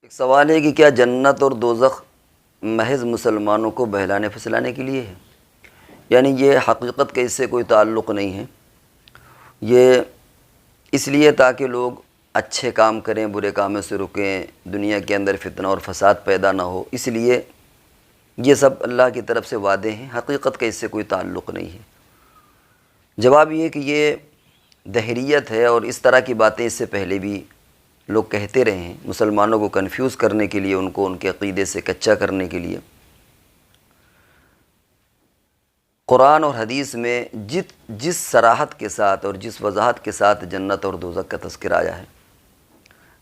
ایک سوال ہے کہ کیا جنت اور دوزخ محض مسلمانوں کو بہلانے پھسلانے کے لیے ہے؟ یعنی یہ حقیقت کا اس سے کوئی تعلق نہیں ہے، یہ اس لیے تاکہ لوگ اچھے کام کریں، برے کاموں سے رکیں، دنیا کے اندر فتنہ اور فساد پیدا نہ ہو، اس لیے یہ سب اللہ کی طرف سے وعدے ہیں، حقیقت کا اس سے کوئی تعلق نہیں ہے۔ جواب یہ کہ یہ دہریت ہے، اور اس طرح کی باتیں اس سے پہلے بھی لوگ کہتے رہے ہیں، مسلمانوں کو کنفیوز کرنے کے لیے، ان کو ان کے عقیدے سے کچا کرنے کے لیے۔ قرآن اور حدیث میں جس صراحت کے ساتھ اور جس وضاحت کے ساتھ جنت اور دوزخ کا تذکرہ آیا ہے،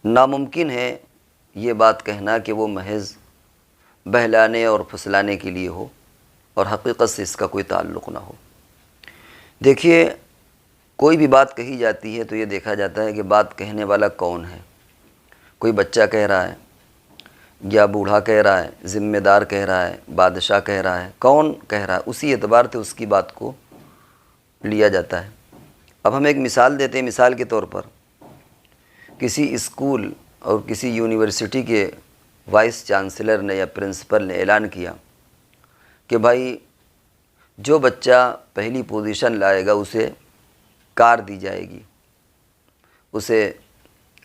ناممکن ہے یہ بات کہنا کہ وہ محض بہلانے اور پھسلانے کے لیے ہو اور حقیقت سے اس کا کوئی تعلق نہ ہو۔ دیکھیے، کوئی بھی بات کہی جاتی ہے تو یہ دیکھا جاتا ہے کہ بات کہنے والا کون ہے۔ کوئی بچہ کہہ رہا ہے یا بوڑھا کہہ رہا ہے، ذمہ دار کہہ رہا ہے، بادشاہ کہہ رہا ہے، کون کہہ رہا ہے، اسی اعتبار سے اس کی بات کو لیا جاتا ہے۔ اب ہم ایک مثال دیتے ہیں۔ مثال کے طور پر کسی اسکول اور کسی یونیورسٹی کے وائس چانسلر نے یا پرنسپل نے اعلان کیا کہ بھائی جو بچہ پہلی پوزیشن لائے گا اسے کار دی جائے گی، اسے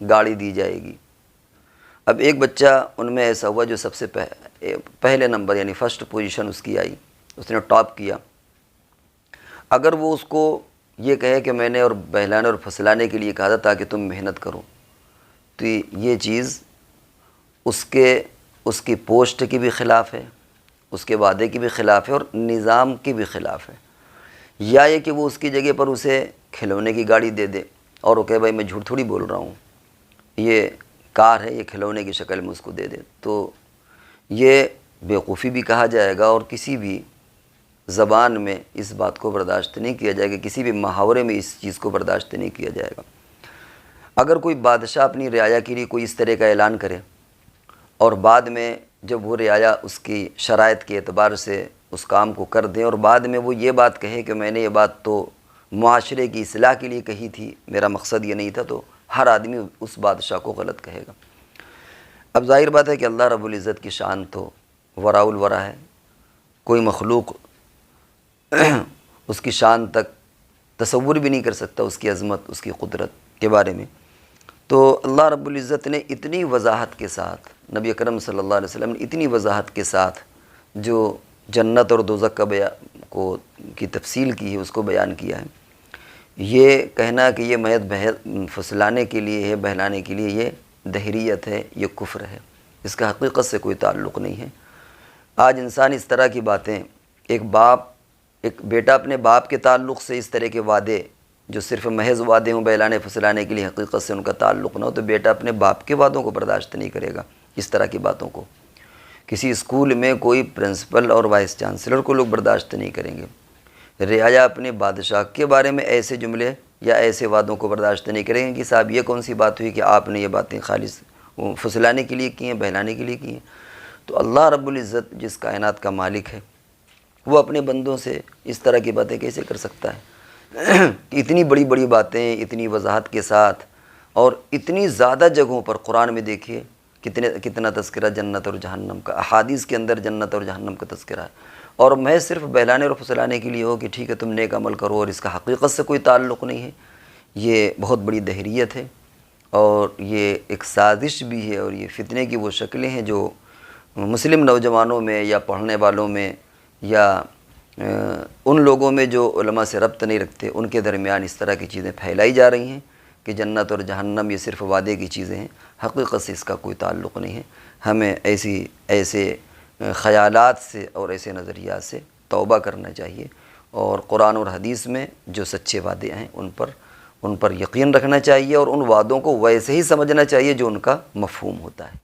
گاڑی دی جائے گی۔ اب ایک بچہ ان میں ایسا ہوا جو سب سے پہلے نمبر یعنی فرسٹ پوزیشن اس کی آئی، اس نے ٹاپ کیا۔ اگر وہ اس کو یہ کہے کہ میں نے اور بہلانے اور پھسلانے کے لیے کہا تھا تاکہ تم محنت کرو، تو یہ چیز اس کی پوسٹ کی بھی خلاف ہے، اس کے وعدے کی بھی خلاف ہے اور نظام کی بھی خلاف ہے۔ یا یہ کہ وہ اس کی جگہ پر اسے کھلونے کی گاڑی دے دے اور وہ کہے بھائی میں جھوٹ تھوڑی بول رہا ہوں، یہ کار ہے، یہ کھلونے کی شکل میں اس کو دے دے، تو یہ بیوقوفی بھی کہا جائے گا اور کسی بھی زبان میں اس بات کو برداشت نہیں کیا جائے گا، کسی بھی محاورے میں اس چیز کو برداشت نہیں کیا جائے گا۔ اگر کوئی بادشاہ اپنی رعایا کے لیے کوئی اس طرح کا اعلان کرے اور بعد میں جب وہ رعایا اس کی شرائط کے اعتبار سے اس کام کو کر دیں اور بعد میں وہ یہ بات کہے کہ میں نے یہ بات تو معاشرے کی اصلاح کے لیے کہی تھی، میرا مقصد یہ نہیں تھا، تو ہر آدمی اس بادشاہ کو غلط کہے گا۔ اب ظاہر بات ہے کہ اللہ رب العزت کی شان تو وراء الورا ہے، کوئی مخلوق اس کی شان تک تصور بھی نہیں کر سکتا، اس کی عظمت، اس کی قدرت کے بارے میں۔ تو اللہ رب العزت نے اتنی وضاحت کے ساتھ، نبی اکرم صلی اللہ علیہ وسلم نے اتنی وضاحت کے ساتھ جو جنت اور دوزخ کا کی تفصیل کی ہے، اس کو بیان کیا ہے۔ یہ کہنا کہ یہ محض پھسلانے کے لیے ہے، بہلانے کے لیے، یہ دہریت ہے، یہ کفر ہے، اس کا حقیقت سے کوئی تعلق نہیں ہے۔ آج انسان اس طرح کی باتیں، ایک بیٹا اپنے باپ کے تعلق سے اس طرح کے وعدے جو صرف محض وعدے ہوں بہلانے پھسلانے کے لیے، حقیقت سے ان کا تعلق نہ ہو، تو بیٹا اپنے باپ کے وعدوں کو برداشت نہیں کرے گا، اس طرح کی باتوں کو۔ کسی اسکول میں کوئی پرنسپل اور وائس چانسلر کو لوگ برداشت نہیں کریں گے۔ رعایا اپنے بادشاہ کے بارے میں ایسے جملے یا ایسے وعدوں کو برداشت نہیں کریں گے کہ صاحب یہ کون سی بات ہوئی کہ آپ نے یہ باتیں خالص پھسلانے کے لیے کی ہیں، بہلانے کے لیے کی ہیں۔ تو اللہ رب العزت جس کائنات کا مالک ہے، وہ اپنے بندوں سے اس طرح کی باتیں کیسے کر سکتا ہے؟ اتنی بڑی بڑی باتیں اتنی وضاحت کے ساتھ اور اتنی زیادہ جگہوں پر قرآن میں دیکھیے کتنا تذکرہ جنت اور جہنم کا، احادیث کے اندر جنت اور جہنم کا تذکرہ ہے، اور میں صرف بہلانے اور پھسلانے کے لیے ہو کہ ٹھیک ہے تم نیک عمل کرو اور اس کا حقیقت سے کوئی تعلق نہیں ہے۔ یہ بہت بڑی دہریت ہے اور یہ ایک سازش بھی ہے، اور یہ فتنے کی وہ شکلیں ہیں جو مسلم نوجوانوں میں یا پڑھنے والوں میں یا ان لوگوں میں جو علماء سے ربط نہیں رکھتے، ان کے درمیان اس طرح کی چیزیں پھیلائی جا رہی ہیں کہ جنت اور جہنم یہ صرف وعدے کی چیزیں ہیں، حقیقت سے اس کا کوئی تعلق نہیں ہے۔ ہمیں ایسے خیالات سے اور ایسے نظریات سے توبہ کرنا چاہیے، اور قرآن اور حدیث میں جو سچے وعدے ہیں ان پر یقین رکھنا چاہیے، اور ان وعدوں کو ویسے ہی سمجھنا چاہیے جو ان کا مفہوم ہوتا ہے۔